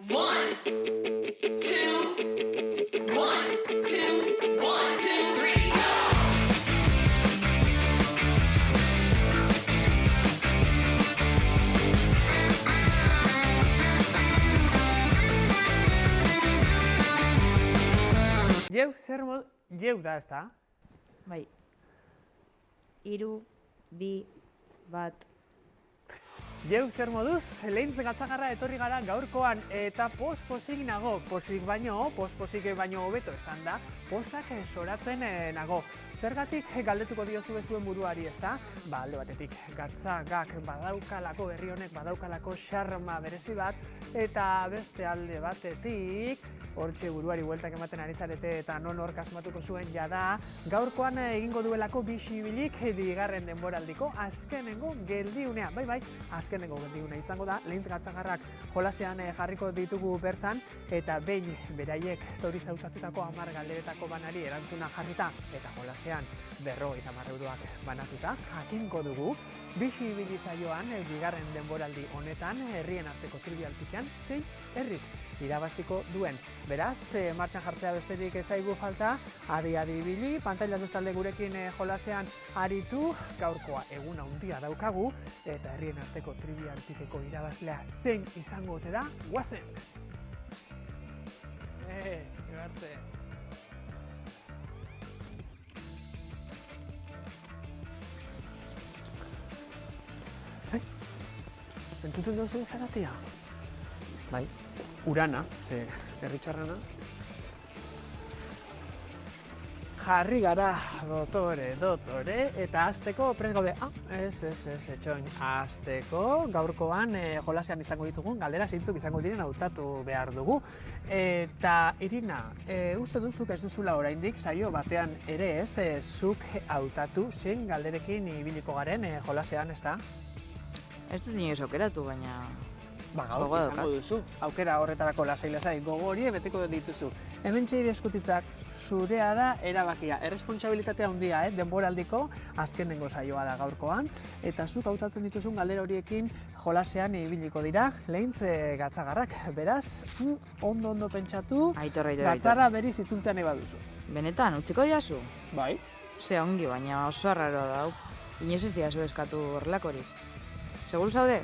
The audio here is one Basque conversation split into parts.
1, 2, 1, 2, 1, 2, 3, go! Jeu da, ez da? Bai. 3, 2, 1. Jeu zer moduz, lehintz gatzagarra etorri gara gaurkoan eta posik nago. Posik baino hobeto esan da, posak soratzen nago. Zergatik galdetuko diozu zuen buruari, ez da? Alde batetik gatzagak badaukalako, herri honek badaukalako xarma berezi bat, eta beste alde batetik, hortxe buruari bueltak ematen ari zarete eta non hor kasmatuko zuen jada, gaurkoan egingo duelako bisibilik bigarren denboraldiko azkenengo geldiunea. Bai, azkenengo geldiunea izango da, lehintz gatzagarrak jolasean jarriko ditugu bertan, eta behin beraiek zauri zautatutako 10 galderetako banari erantzuna jarrita, eta jolasean 50 euroak banatuta, jakingo dugu, bisibili saioan bigarren denboraldi honetan, herrien arteko trivialpikean, 6 herrik irabaziko duen. Beraz, martxan jartzea besterik ez zaigu falta, adi ibili, pantailaz bestalde gurekin jolasean aritu, gaurkoa egun handia daukagu, eta herrien arteko trivialpikeko irabazlea zein izango ote da, guazen! Ibarte! Entzuten duzu ezagatia? Bai, urana, ze herritxarrana. Jarri gara, dotore, eta hasteko prest gaude. Etxoin, hasteko gaurkoan jolasean izango ditugun, galdera zeintzuk izango diren hautatu behar dugu. Eta Irina, uste duzuk ez duzula oraindik saio batean ere ez, zuk hautatu zein galderekin ibiliko garen jolasean, ez da? Ez dut inoiz aukeratu, baina... Gaur izango duzu. Aukera horretarako lasai, gogo hori beteko dituzu. Hemen txeire eskutitzak zurea da erabakia. Erresponsabilitatea handia, denboraldiko azkenengo saioa da gaurkoan. Eta zuk hautatzen dituzun galdera horiekin jolasean ibiliko dira, lehintz gatzagarrak. Beraz, ondo pentsatu, Aitor. gatzarra berriz itzultzea nahi baduzu. Benetan, utziko diazu? Bai. Ze ongi, baina oso arraroa da hau. Inoiz ez diazu eskatu horrelakorik. Seguru zaude?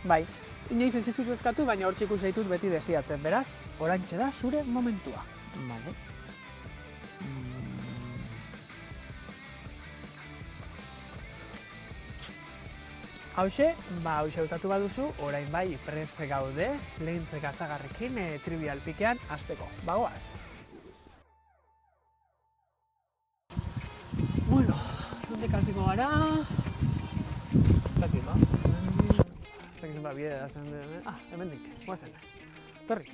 Bai. Inoiz ez dituzu eskatu, baina hortxe ikus zaitut beti desiatzen. Beraz, oraintxe da zure momentua. Bale. Hauxe hautatu baduzu, orain bai prest gaude, lehintz gatzagarrekin trivialpikean hasteko. Bagoaz. Bueno, nondik hasiko gara? Zakit, ba? Bide da zen... hemendik, guazen. Torri.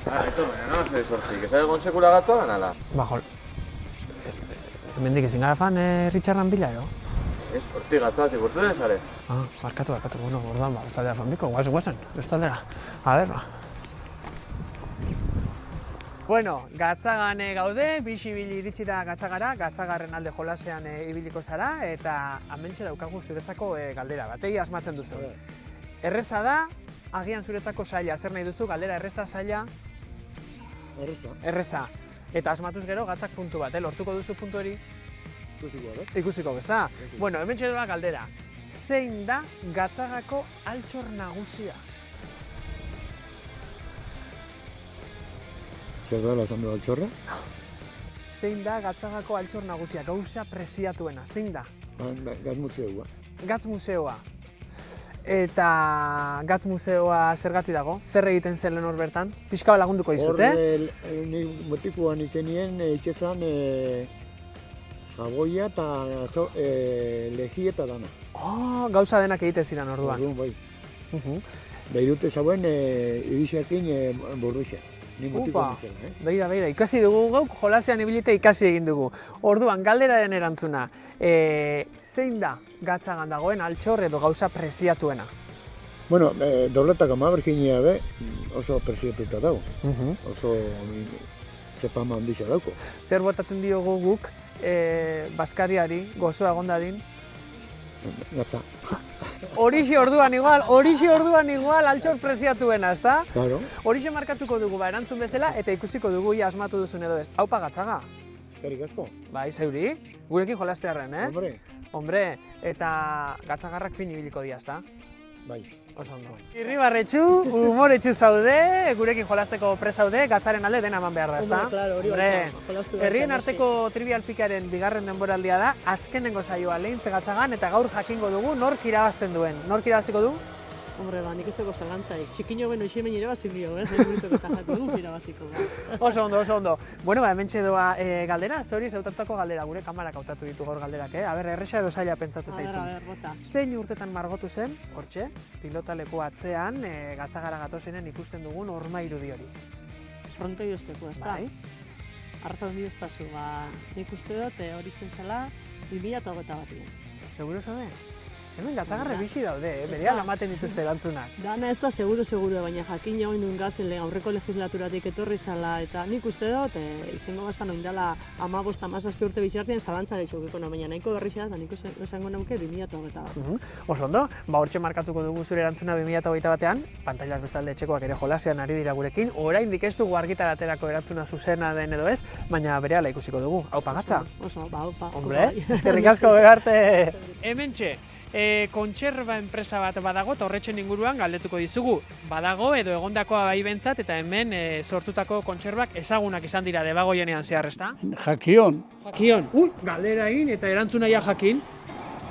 Eto, baina no, sortzik, ez egon sekula gatzagan, ala? Jol... hemendik ezin gara fan Richardan bila, ero? Ez, hortik gatzatik, urte den zare? Barkatu, bueno, orduan, bestaldera fan biko, guazen, bestaldera. A ber, Bueno, gatzagan gaude, bisibili iritsi da gatzagara, gatzagarren alde jolasean ibiliko zara, eta hementxe daukagu zuretzako galdera bat, asmatzen duzu. Erreza da, agian zuretzako saila, zer nahi duzu, galdera erreza saila? Erreza. Eta asmatuz gero, gatzak puntu bat, lortuko duzu puntu hori? Ikusiko, ez da? Bueno, hementxe doa galdera. Zein da gatzagako altxor nagusia? Zer da, esan du altxorra? Zein da gatzagako altxor nagusia, gauza preziatuena, zein da? Gatz museoa. Gatz museoa. Eta gatz museoa zergatik dago? Zer egiten zen lehen hor bertan? Pixka lagunduko dizut, Nik motikoan izenien itxezan jaboia eta lehia eta dana. Gauza denak egiten ziren orduan. Orduan, bai. Da irute zauen irisakin borduxen. Ni motikoan itzen, Begira, ikasi dugu gauk, jolasean ibilite ikasi egin dugu. Orduan, galderaren erantzuna, zein da gatzagan dagoen altxor edo gauza preziatuena? Bueno, dobletak Virginia be oso preziatuta dago. Oso zepama handixa dauko. Zer botaten diogu guk Baskariari gozoa egon dadin? Gatza. horixe orduan igual altxor preziatuena, ezta? Claro. Horixe markatuko dugu erantzun bezala eta ikusiko dugu ia asmatu duzun edo ez. Aupa Gatzaga. Eskerrik asko. Bai, zeuri, gurekin jolastearren, Hombre, Hombre, eta Gatzagarrak fin ibiliko dira, ezta? bai. Oso ondo. Irribarretxu, umoretxu zaude, gurekin jolasteko prest zaude, Gatzaren alde dena eman behar da, ezta? Claro, hori jolastu behar Herrien da, arteko Trivial Pikaren bigarren denboraldia da, azkenengo saioa Leintze Gatzagan eta gaur jakingo dugu nork irabazten duen. Nork irabaziko du? Hombre, nik ez dugu zalantzarik. Txikino beno iximen irabazin dio, zain burituko eta jatu du, irabaziko. Oso ondo. Bueno, hementxe doa galdera, zori zautatako galdera, gure kamarak hautatu ditu gaur galderak, Aber, erresa edo zaila pentsatzen zaizun. A ber, bota. Zein urtetan margotu zen, hortxe, pilotaleku atzean, Gatzagara gatozenen ikusten dugun horma irudi hori. Frontoi usteko, ez da? Bai. Arrapa handi ustazu, nik uste dut hori zen zela 2021. Seguro zaude? Hemen Gatzagarre bizi daude, berehala ematen dituzte erantzunak. Dana ez da seguro, baina jakin jagoin nuen gazen aurreko legislaturatik etorri zala, eta nik uste dut, izango bazan oindala 15-17 urte bizartien zalantzara izokiko, baina nahiko berri zela, eta nik esango nauke 2021. Oso ondo, hortxe markatuko dugu zure erantzuna 2021 batean, pantailaz bestalde etxekoak ere jolasean ari dira gurekin, oraindik ez dugu argitaraterako erantzuna zuzena den edo ez, baina berehala ikusiko dugu. Aupa Gatza? Oso, aupa. Hombre, eskerrik asko begarte. Hementxe, kontserba enpresa bat badago eta horretxen inguruan galdetuko dizugu. Badago edo egondakoa bai bentzat eta hemen sortutako kontserbak ezagunak izan dira debagoienean zehar, ezta? Jakion. Jakion. Galdera egin eta erantzunaia jakin.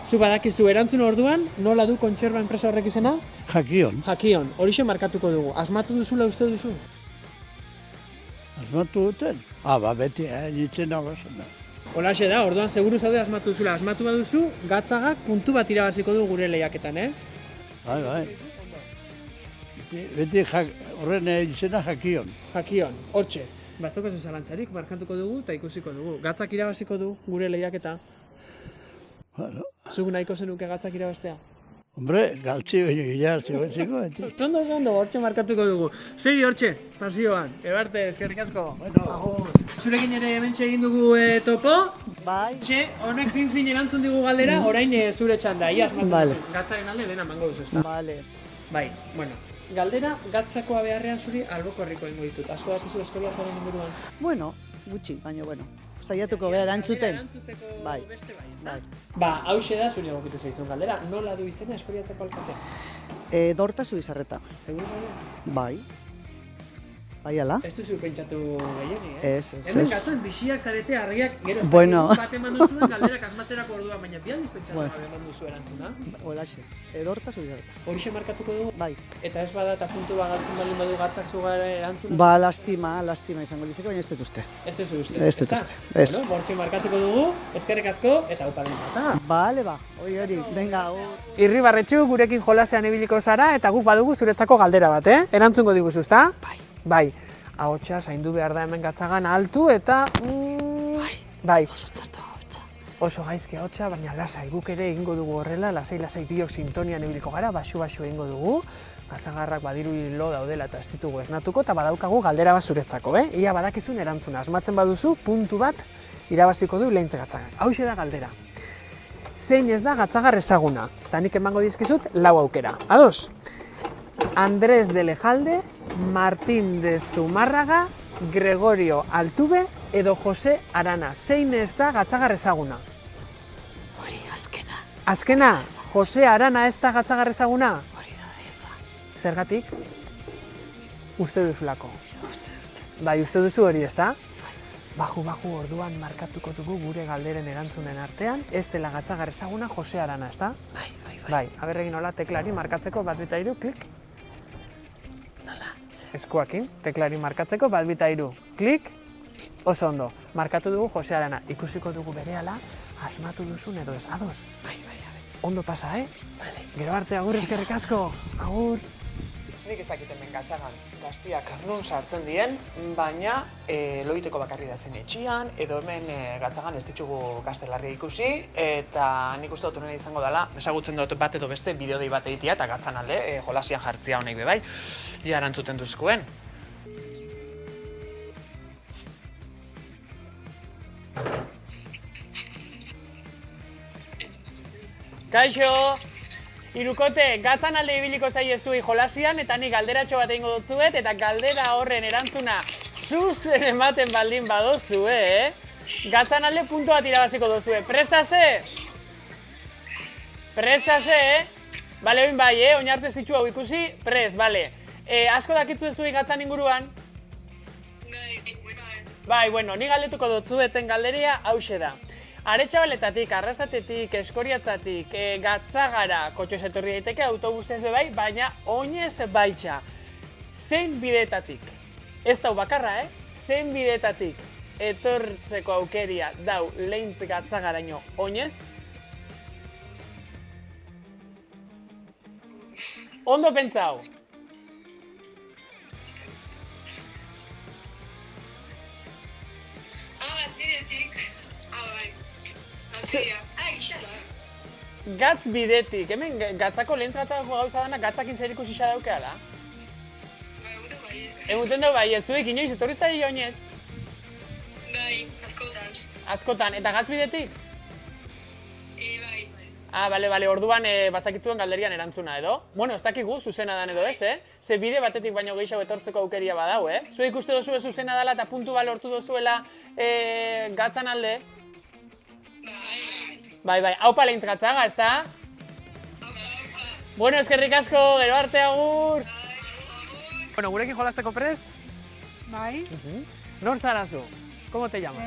Zu badakizu erantzun orduan, nola du kontserba enpresa horrek izena? Jakion. Jakion. Horixe markatuko dugu. Asmatu duzula uste duzu? Asmatu duten? Beti, nintzen nagozen da. Holaxe da, orduan seguru zaude asmatu duzula. Asmatu baduzu, Gatzagak puntu bat irabaziko du gure lehiaketan, Bai. Beti horren izena Jakion. Jakion, hortxe. Bazokazu zalantzarik, markatuko dugu eta ikusiko dugu. Gatzak irabaziko du gure lehiaketa. Bueno, Zuk nahiko zenuke Gatzak irabaztea? hombre, galtzi baino gilartzi gotziko, beti. Ondo, hortxe markatuko dugu. Segi hortxe, pasioan. Ebarte, eskerrik asko. Agur. Zurekin ere hementxe egin dugu topo. Bai. Honek fin erantzun digu galdera, orain zure txanda. Ia asmatu Vale. duzu. Gatzaren alde dena mango duzu, ezta? Vale. Bai, bueno. Galdera, Gatzakoa beharrean zuri albokorriko ingo dizut. Asko dakizu eskoriatzaren inguruan. Bueno, gutxi, baina bueno. Saiatuko gara erantzuten. Erantzuteko Bai. beste bai, ezta? Bai. Ba, hauxe da zure egokitu zaizun galdera. Nola du izena eskoriatzeko alkatea? Dorta Zubizarreta. Seguru zaude? Bai. Bai, ala? Ez duzu pentsatu gehiagi, Ez. Hemen gatzen biziak zarete argiak gero Bueno. bat eman duzuen galderak asmatzerako orduan, baina bi aldiz pentsatu Bueno. gabe eman duzu erantzuna. Holaxe. Dorta Zubizarreta. Horixe markatuko dugu, Bai. eta ez bada eta puntu bagaltzen baldin badu Gatzak zugara erantzuna. Ba, lastima izango dizeko, baina ez dut uste. Ez duzu uste, Ez dut ezta? uste, ez. Bueno, hortxe markatuko dugu, eskerrik asko, eta upa dintzata. Bale, hori, venga, Irribarretxu, gurekin jolasean ibiliko zara, eta guk badugu zuretzako galdera bat, Erantzungo diguzu, ezta? Bai. Ahotsa zaindu behar da hemen Gatzagan altu eta... Bai. Oso gaizki ahotsa, baina lasai guk ere egingo dugu horrela, lasai biok sintonian ibiliko gara, basu egingo dugu. Gatzagarrak badiru hilo daudela eta ez ditugu esnatuko, eta badaukagu galdera bat zuretzako, Ia badakizun erantzuna, asmatzen baduzu, puntu bat irabaziko du Leintze Gatzagak. Hauxe da galdera. Zein ez da Gatzagar ezaguna? Eta nik emango dizkizut 4 aukera. Ados? Andrés de Lejalde, Martín de Zumárraga, Gregorio Altuve edo Jose Arana. Zein ez da Gatzagar ezaguna? Hori, azkena. Azkena, Jose Arana ez da Gatzagar ezaguna? Hori da eza. Zergatik? Uste duzulako. Uste dut. Bai, uste duzu hori, ezta? Baju orduan markatuko dugu gure galderen erantzunen artean, ez dela Gatzagar ezaguna Jose Arana, ezta? Bai, aberregin hola teklari markatzeko 1, 2, 3, klik. Nola? Eskuakin, teklari markatzeko 1, 2, 3, klik. Oso ondo, markatu dugu Jose Arana, ikusiko dugu berehala, asmatu duzun edo ez, ados? Bai. Ondo pasa, Vale. Gero arte, agur eskerrik asko. Agur. Nik ezakit hemen Gatzagan gaztiak non sartzen dien, baina loiteko bakarri da zen etxian, edo hemen Gatzagan ez ditugu gaztelarria ikusi, eta nik uste dut honena izango dela, ezagutzen dut bat edo beste bideodei bat egitea, eta Gatzan alde, jolasian jartzia honek be bai, ia erantzuten duzkuen. Kaixo! Irukote, gatzan alde ibiliko zaiezuei jolasian, eta ni galderatxo bat egingo dutzuet, eta galdera horren erantzuna zuzen ematen baldin badozue, gatzan alde puntu bat irabaziko duzue. Presase? Presase, Bale, oin bai, oinarte ez ditxu hau ikusi, pres, bale. Asko dakitzu ezui gatzan inguruan? Bai, bueno, ni galdetuko dutzueten galderia hause da. Aretxabaletatik, Arrasatetik, Eskoriatzatik, Gatzagara, kotxoz etorri daiteke, autobusez bai, baina oinez baitxa. Zein bidetatik, ez dau bakarra, zein bidetatik etortzeko aukeria dau Leintz Gatzagaraino oinez? Ondo pentsau. Gatz bidetik, hemen gatzako Leintz Gatzagako gauza dana gatzakin zer ikusi daukeala? Eguten dugu bai, ez zuek inoiz etorri zari oinez? Bai, askotan. Askotan, eta gatz bidetik? Bai. Ah, bale, orduan bazakitzuen galderian erantzuna edo? Bueno, ez dakigu zuzena dan edo ez, Ze bide batetik baino gehiago etortzeko aukeria badau, Zuek ikuste duzue zuzena dela eta puntu bat lortu duzuela gatzan alde? Bai, haupa Leintz Gatzaga, ezta? Bueno, eskerrik asko, gero arte agur! Bueno, gurekin jolasteko prest? Bai, Nor zara zu? ¿Cómo te llamas?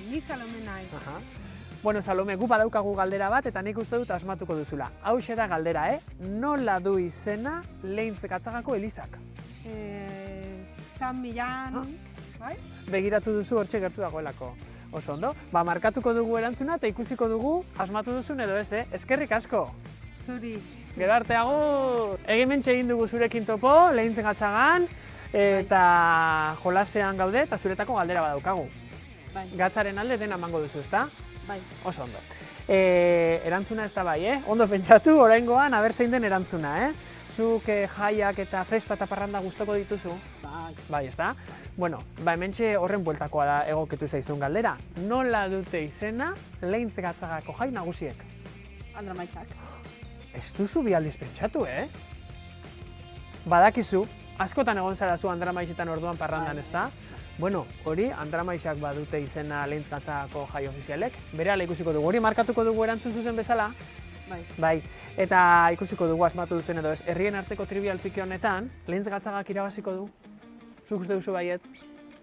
ni Salome naiz. Aha. Bueno, Salome, gu badaukagu galdera bat eta nik uste dut asmatuko duzula. Hauxe da galdera, Nola du izena Leintz Gatzagako elizak? San Millán, bai? Begiratu duzu hortxe gertu dagoelako. Oso ondo? Ba, markatuko dugu erantzuna eta ikusiko dugu asmatu duzun edo ez, Eskerrik asko! Zuri. Gero arte agur! Egimentxe egin dugu zurekin topo, Leintz Gatzagan, eta jolasean gaude eta zuretako galdera badaukagu. Bai. Gatzaren alde dena emango duzu, ezta? Bai. Oso ondo. Erantzuna ez da bai, Ondo pentsatu, oraingoan, aber zein den erantzuna, Zuk jaiak eta festa eta parranda gustoko dituzu? Bai. Bai, ezta? Bueno, hementxe horren bueltakoa da egokitu zaizun galdera. Nola dute izena Leintz Gatzagako jai nagusiek? Andramaitzak. Ez duzu bi aldiz pentsatu, Badakizu, askotan egon zara zu Andramaizetan orduan parrandan, ezta? Bueno, hori Andramaitzak badute izena Leintz Gatzagako jai ofizialek. Berehala ikusiko dugu, hori markatuko dugu erantzun zuzen bezala? Bai, eta ikusiko dugu asmatu duzen edo ez, herrien arteko trivial pike honetan, Leintz Gatzagak irabaziko du? Zuk uste duzu baiet?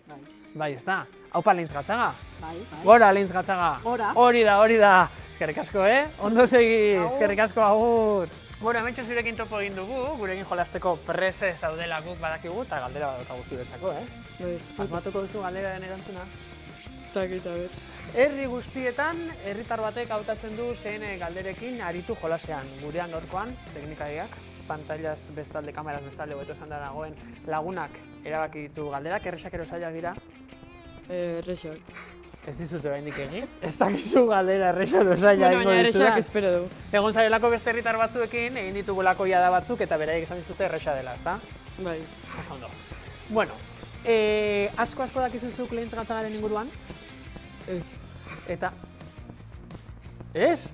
Bai. Bai, ezta? Haupa Leintz Gatzaga? Bai. Gora Leintz Gatzaga! Gora. Hori da! Eskerrik asko, Ondo segi! Eskerrik asko, agur! Bueno, hementxo zurekin topo egin dugu, gurekin jolasteko prese zaudela guk badakigu, eta galdera badaukagu zuretzako, Bai. Asmatuko duzu galderaren erantzuna? Zakit, a ber. Herri guztietan, herritar batek hautatzen du zein galderekin aritu jolasean. Gurean gaurkoan, teknikariak, pantailaz bestalde, kameraz bestalde, hobeto esan da dagoen lagunak erabaki ditu galderak, erresak ero zailak dira? Errexak. Ez dizut oraindik egin? Ez dakizu galdera erresak edo zailak Bueno, baina errexak espero dugu. Egon zarelako beste herritar batzuekin, egin ditugulako jada batzuk, eta beraiek esan dizute erresa dela, ezta? Bai. Oso ondo. Bueno, asko dakizuzuk Leintz Gatzagaren inguruan? Ez. Eta? Ez?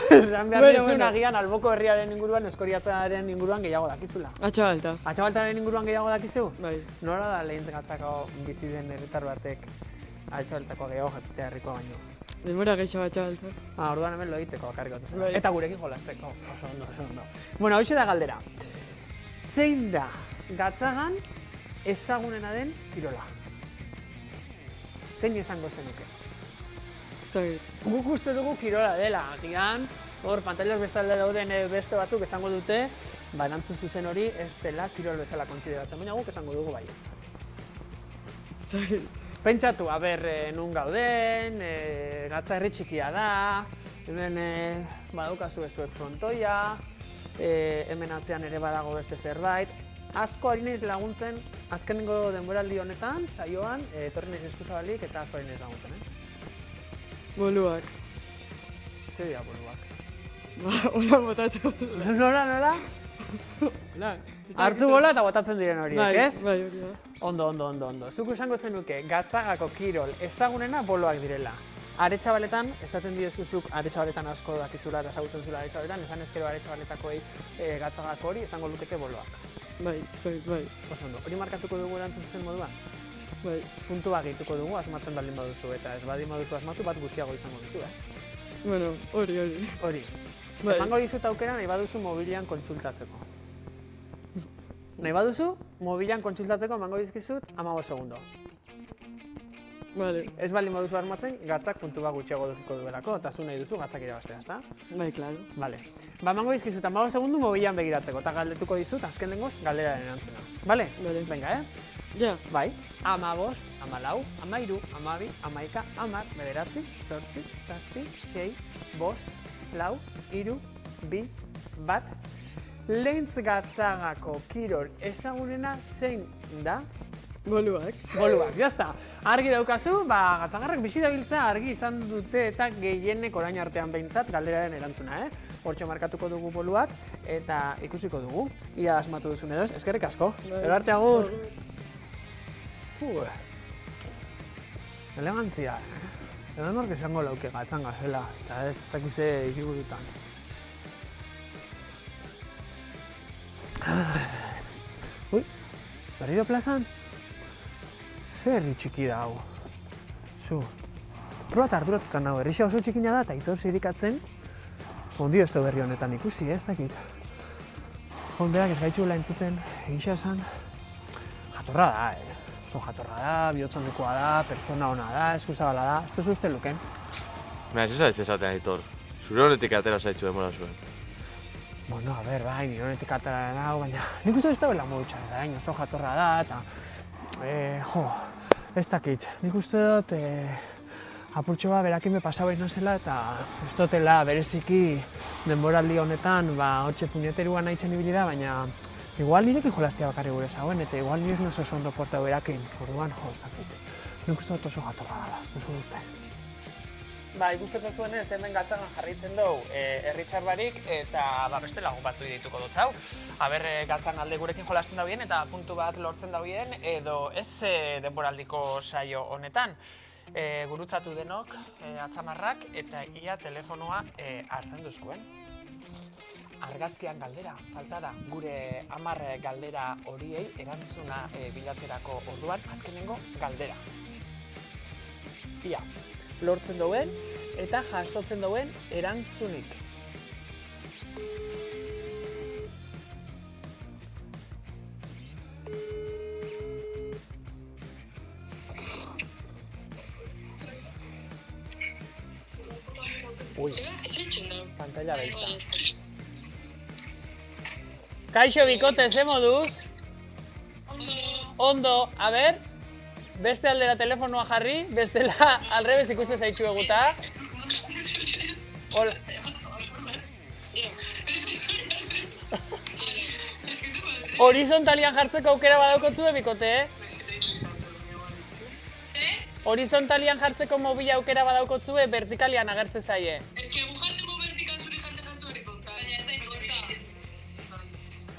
Esan behar dizun agian alboko herriaren inguruan, Eskoriatzaren inguruan gehiago dakizula. Atxabalta. Atxabaltaren inguruan gehiago dakizu? Bai. Nora da Leintz Gatzagako bizi den herritar batek Atxabaltako gehiago jakitea herrikoa baino? Denbora gehiago atxabalta. Orduan hemen lo egiteko bakarrik bat Bai. Eta gurekin jolasteko. Oso ondo. Bueno, hauxe da galdera. Zein da Gatzagan ezagunena den kirola? Zein izango zenuke? Guk uste dugu kirola dela, agian, hor pantailaz bestalde dauden beste batzuk esango dute, erantzun zuzen hori ez dela kirol bezala kontsideratzen, baina guk esango dugu baietz. Pentsatu, nun gauden, Gatza herri txikia da, hemen badaukazu ezuek frontoia, hemen atzean ere badago beste zerbait. Asko ari naiz laguntzen, azkenengo denboraldi honetan, saioan, etorri naiz eskuzabalik eta asko ari naiz laguntzen, Boluak. Zer dira boluak? Ba, hola botatu. Nola? Hartu bola eta botatzen diren horiek, ez? Bai, hori da. Ondo. Zuk esango zenuke, Gatzagako kirol ezagunena boloak direla. Aretxabaletan, esaten diezuzuk Aretxabaletan asko dakizula eta ezagutzen zula Aretxabaletan, esan ezkero Aretxabaletakoei gatzagako hori izango lukete boloak. Bai, bai, Oso ondo, hori markatuko dugu erantzun zen moduan? bai. Puntua gehituko dugu asmatzen baldin baduzu eta ez baldin baduzu asmatu bat gutxiago izango duzu, Bueno, hori. Hori. Bai. Emango dizut aukera nahi baduzu mobilian kontsultatzeko. Nahi baduzu, mobilian kontsultatzeko emango dizkizut 15 segundo. Vale. Ez baldin baduzu asmatzen, gatzak puntu bat gutxiago dukiko duelako, eta zu nahi duzu gatzak irabaztea, ezta? Bai, klaro. Vale. Ba, emango dizkizut 15 segundu mobilian begiratzeko, eta galdetuko dizut azken lengoz galderaren erantzuna. Vale? Vale. Venga, Ja. Bai. 15, 14, 13, 12, 11, 10, 9, 8, 7, 6, 5, 4, 3, 2, 1. Leintz Gatzagako kirol ezagunena zein da? Boluak. Boluak, jazta. Argi daukazu, Gatzagarrak bizi dabiltza argi izan dute eta gehienek orain artean behintzat galderaren erantzuna, Hortxe markatuko dugu boluak eta ikusiko dugu. Ia asmatu duzun edo ez, eskerrik asko. Gero arte agur. Elegantzia, edo nork esango lauke gatzan gazela, eta ez dakize ikiburutan. Ui, berriro plazan? Zer txiki da hau? Zu, proba eta arduratutan nago, herrixa oso txikina da eta ito zirikatzen. Ondio ez berri honetan ikusi, ez dakit. Hondeak ez gaitxuela entzuten, egisa esan. Jatorra da, Oso jatorra da, bihotzondekoa da, pertsona ona da, eskuzabala da, ez duzu uste luken. Baina, ez ez esaten Aitor. Zure honetik atera zaitzu demora zuen. Bueno, a ber, bai, nire honetik atera nago, baina nik uste ez dagoela modu txarra, oso jatorra da, eta... ez dakit, nik uste dut apurtxo bat berakin be pasau egin zela, eta ez dutela bereziki denboraldi honetan, hortxe puñeteruan nahi txen ibili da, baina... Igual nirekin jolaztia bakarri gure zauen, eta igual nire ez oso ondo portau berakin, orduan ez dakit. Nik uste dut oso jatorra dela, ez duzu uste. Ba, ikusteko zuenez, hemen Gatzagan jarraitzen dugu herritxar barik eta beste lagun batzu dituko dut zau. Aber, Gatzan alde gurekin jolasten dauen eta puntu bat lortzen dauen edo ez denboraldiko saio honetan. Gurutzatu denok atzamarrak eta ia telefonoa hartzen duzkuen. Argazkian galdera, falta da, gure 10 galdera horiei erantzuna bilatzerako orduan azkenengo galdera. Ia, lortzen duen eta jasotzen duen erantzunik. Ui, pantalla beltza. Kaixo bikote, ze moduz? Ondo, a ber, beste aldera telefonoa jarri, bestela alrebez ikuste zaitxu eguta. Hola. Horizontalian jartzeko aukera badaukotzu bikote, Horizontalian jartzeko mobila aukera badaukotzu vertikalian agertze zaie.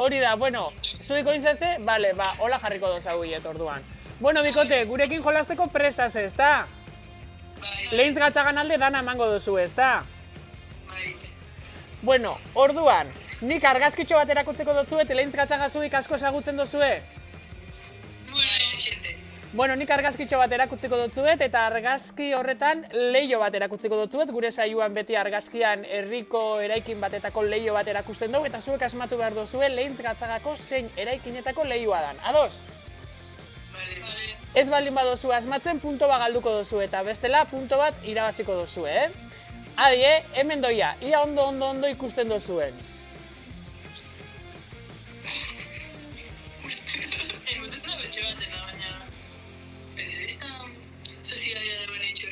Hori da, bueno, zuiko izaze, bale, hola jarriko dozagu hiet orduan. Bueno, bikote, gurekin jolazteko presaz, ezta? Leintz Gatzagan alde dana emango duzu, ezta? Bueno, orduan, nik argazkitxo bat erakutzeko dutzu eta Leintz Gatzagazuik asko ezagutzen duzue? Bueno, nik argazkitxo bat erakutziko dutzuet eta argazki horretan leiho bat erakutziko dutzuet. Gure saioan beti argazkian herriko eraikin batetako leiho bat erakusten dugu eta zuek asmatu behar duzue Leintz Gatzagako zein eraikinetako leihoa dan. Ados? Ez baldin badozu asmatzen punto bat galduko duzu eta bestela punto bat irabaziko duzu, Adi, hemen doia, ia ondo ikusten duzuen.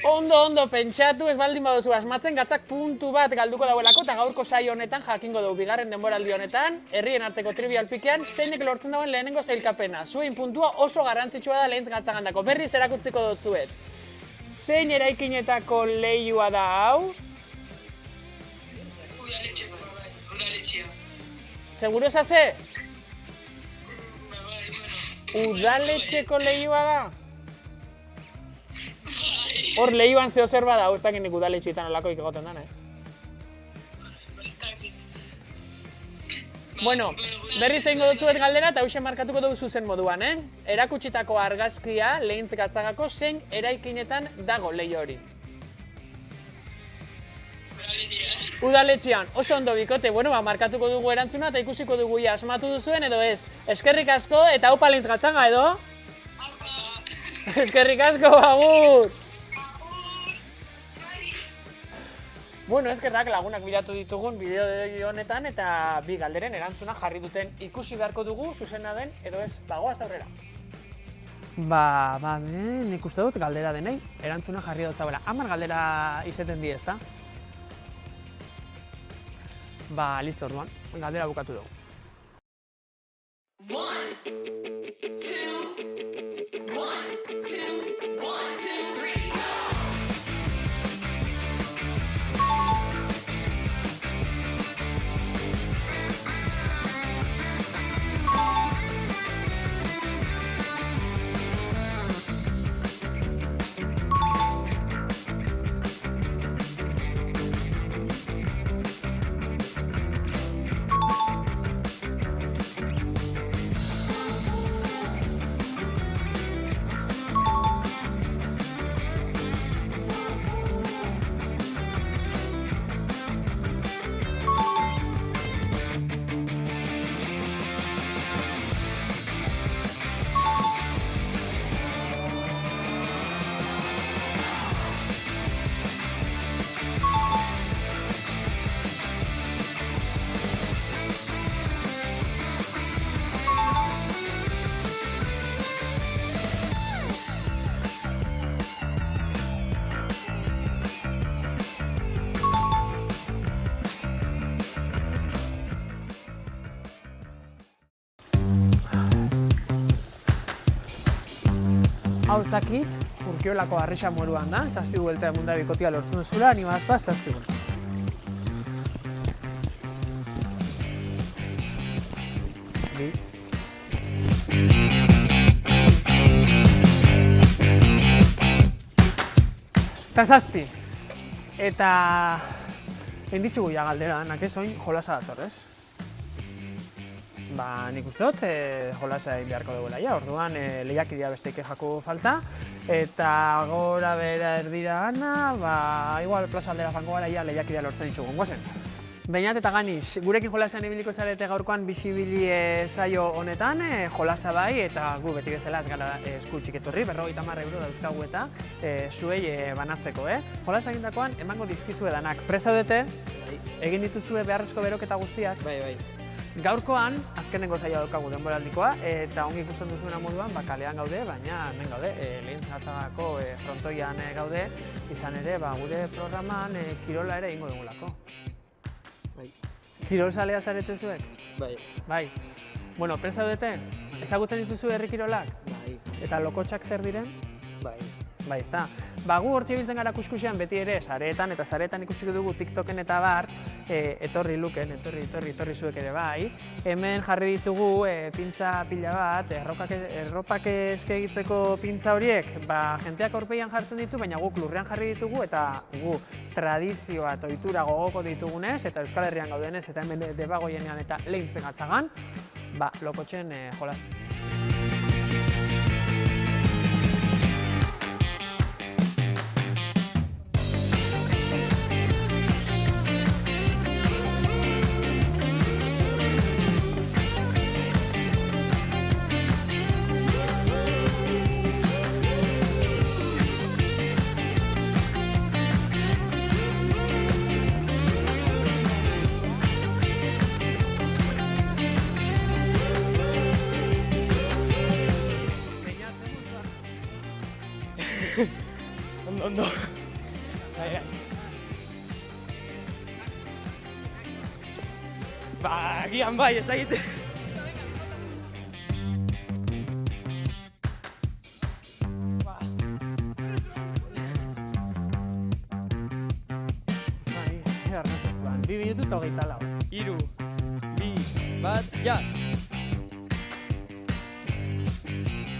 Ondo pentsatu, ez baldin baduzu asmatzen, Gatzak puntu bat galduko dauelako eta gaurko saio honetan jakingo dugu bigarren denboraldi honetan, herrien arteko trivial pikean, zeinek lortzen dauen lehenengo sailkapena. Zuen puntua oso garrantzitsua da Leintz Gatzagandako. Berriz erakutziko dutzuet. Zein eraikinetako leihoa da hau? Udaletxea. Seguro zaze? Udaletxeko leihoa da? Hor lehioan zeo zer bada, ez dakit nik udaletxeetan olakoik egoten dan, Ez dakit. Bueno, berriz egingo dutzuet galdera eta hausen markatuko dugu zuzen moduan, Erakutsitako argazkia Lehintz Gatzagako zein eraikinetan dago leiho hori? Udaletxean, oso ondo bikote, bueno, markatuko dugu erantzuna eta ikusiko dugu ia asmatu duzuen edo ez. Eskerrik asko eta haupa Lehintz Gatzaga edo? Eskerrik asko, agur! Bueno, eskerrak lagunak bilatu ditugun bideo honetan eta bi galderen erantzuna jarri duten ikusi beharko dugu zuzena den edo ez, bagoaz aurrera. Nik uste dut galdera denei erantzuna jarri dut zabela. 10 galdera izeten di, ezta? Listo orduan, galdera bukatu dugu. 1, 2, 1, 2, 1, 2, 3. Hau zakit, Urkiolako Arresa moruan da, 7 buelta emunda bikotia lortzen zula, ni bazpa 7 buelta. Eta 7. Eta enditzugu ja galdera, nakez oin jolasa dator, ez? Nik uste dut, jolasa egin beharko duguela ja, orduan lehiakidea besteik jako falta, eta gora bera erdira gana, igual plaza aldera jango gara ja lehiakidea lortzen ditugun, guazen. Beinat eta ganiz, gurekin jolasean ibiliko zarete gaurkoan bizibili saio honetan, jolasa bai, eta gu beti bezala ez gara esku txiketorri, 50 euro dauzkagu eta zuei banatzeko, Jolasa egindakoan emango dizkizue danak. Presa dute, egin dituzue beharrezko beroketa guztiak. Bai. Gaurkoan, azkenengo saioa daukagu denboraldikoa, eta ongi ikusten duzuena moduan, kalean gaude, baina hemen gaude, Lehintz Gatzagako frontoian gaude, izan ere, gure programan kirola ere egingo dugulako. Bai. Kirol zalea zarete zuek? Bai. Bueno, presa dute, ezagutzen dituzu herri kirolak? Bai. Eta lokotxak zer diren? Bai. Bai, ezta. Gu hortxe biltzen gara kuskusian beti ere sareetan eta sareetan ikusiko dugu TikToken eta bar, etorri luken, etorri zuek ere bai. Hemen jarri ditugu pintza pila bat, erropak eskegitzeko pintza horiek, jenteak aurpegian jartzen ditu, baina guk lurrean jarri ditugu eta gu tradizioa eta ohitura gogoko ditugunez eta Euskal Herrian gaudenez eta hemen Debagoienean eta Lehintz Gatzagan, lokotxen jolas. Ondo. Agian bai, ez da egite. Bi minutu eta 24. 3, 2, 1, ja!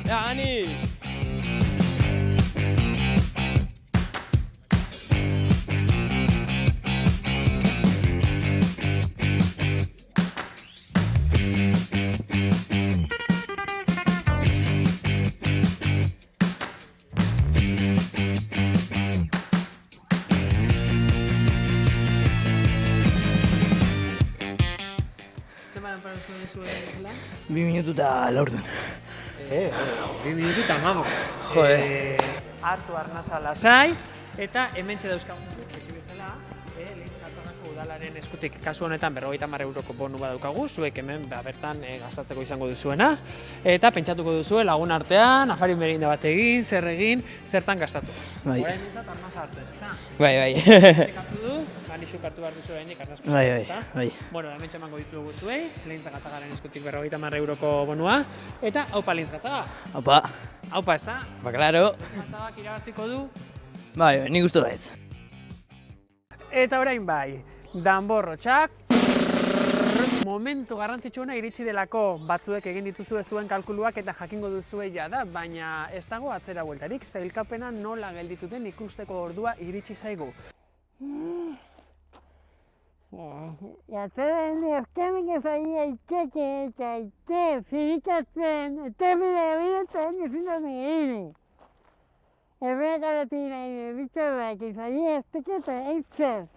Ja, Ani! minutu eta laurden. 2 minutu eta 15. Jode. Hartu arnasa lasai, eta hementxe dauzkagun beti bezala, lehen Katalako udalaren eskutik kasu honetan 50 euroko bonu badaukagu, zuek hemen bertan gastatzeko izango duzuena, eta pentsatuko duzue lagun artean, afari merinde bat egin, zer egin, zertan gastatu. Bai. Orain dintzat arnasa hartu, ezta? Bai. Hartu du, ganixuk hartu behar duzu oraindik arnaz Bai. ezta? Bueno, hementxe emango dizuegu zuei, Leintza Gatzagaren eskutik 50 euroko bonua, eta haupa Leintz Gatzaga. Opa. Haupa, ezta? Ba, klaro. Gatzagak irabaziko du. Bai, nik uste baiz. Eta orain bai, danborrotxak, momentu garrantzitsuena iritsi delako, batzuek egin dituzue zuen kalkuluak eta jakingo duzue jada, baina ez dago atzera bueltarik, sailkapena nola gelditu den ikusteko ordua iritsi zaigu. Jatzen azkenik ezaia iteke eta zirikatzen, bidetzen ezin da egin. Erregaratik nahi bitxarrak izaia ezteke eta eitzez.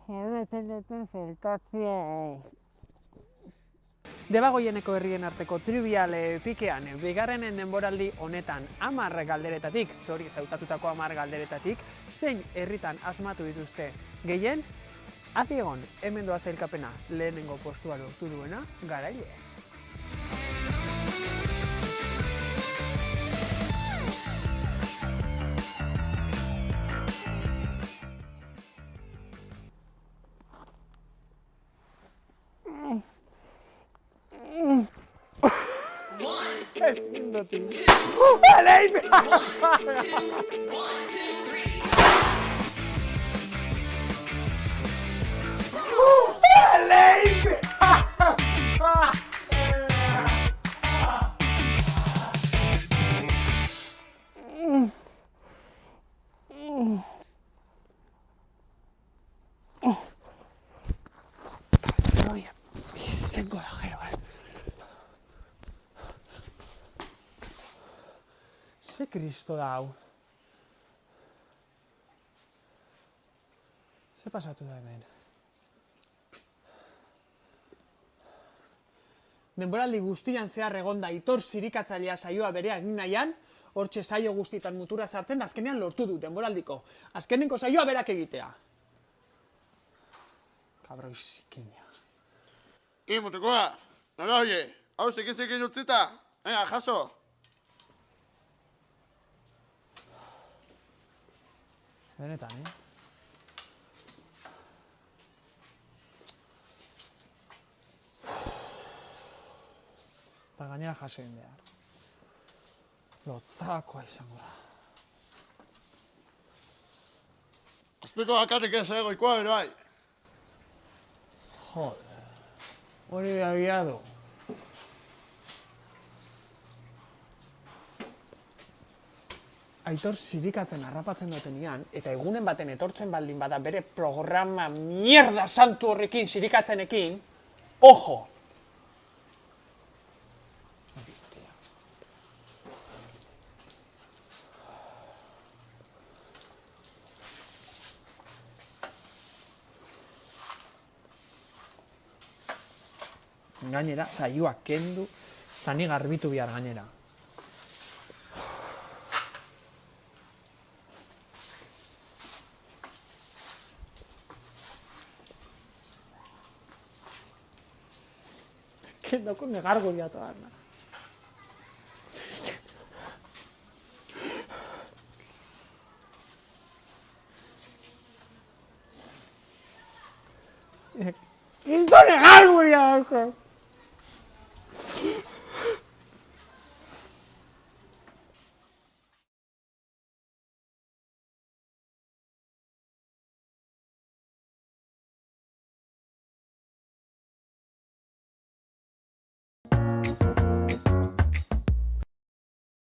Erretzen duten zertatzea. Debagoieneko herrien arteko trivial pikean, bigarrenen denboraldi honetan 10 galderetatik, zori zautatutako 10 galderetatik, zein herritan asmatu dituzte gehien, adi egon, hemen doa sailkapena lehenengo postua lortu duena, Garaile. Zengo da, gero, Ze kristo da hau? Ze pasatu da hemen? Denboraldi guztian zehar egonda Aitor zirikatzailea saioa berea egin nahian, hortxe saio guztietan mutura sartzen, azkenean lortu du denboraldiko. Azkenenko saioa berak egitea. Kabroi zikina. Mutukoa, nola oie, hau zekin utzita, venga, jaso. Benetan, Eta gainera jaso egin behar. Lotzakoa izango da. Azpiko bakarrik ez egoikoa, bere bai. Joder, hori da biadu. Aitor zirikatzen harrapatzen dutenean, eta egunen baten etortzen baldin bada bere programa mierda santu horrekin zirikatzenekin, ojo! Gainera, saioak kendu, eta ni garbitu bihar gainera. Kendoko negargoria toda. Esto negargoria,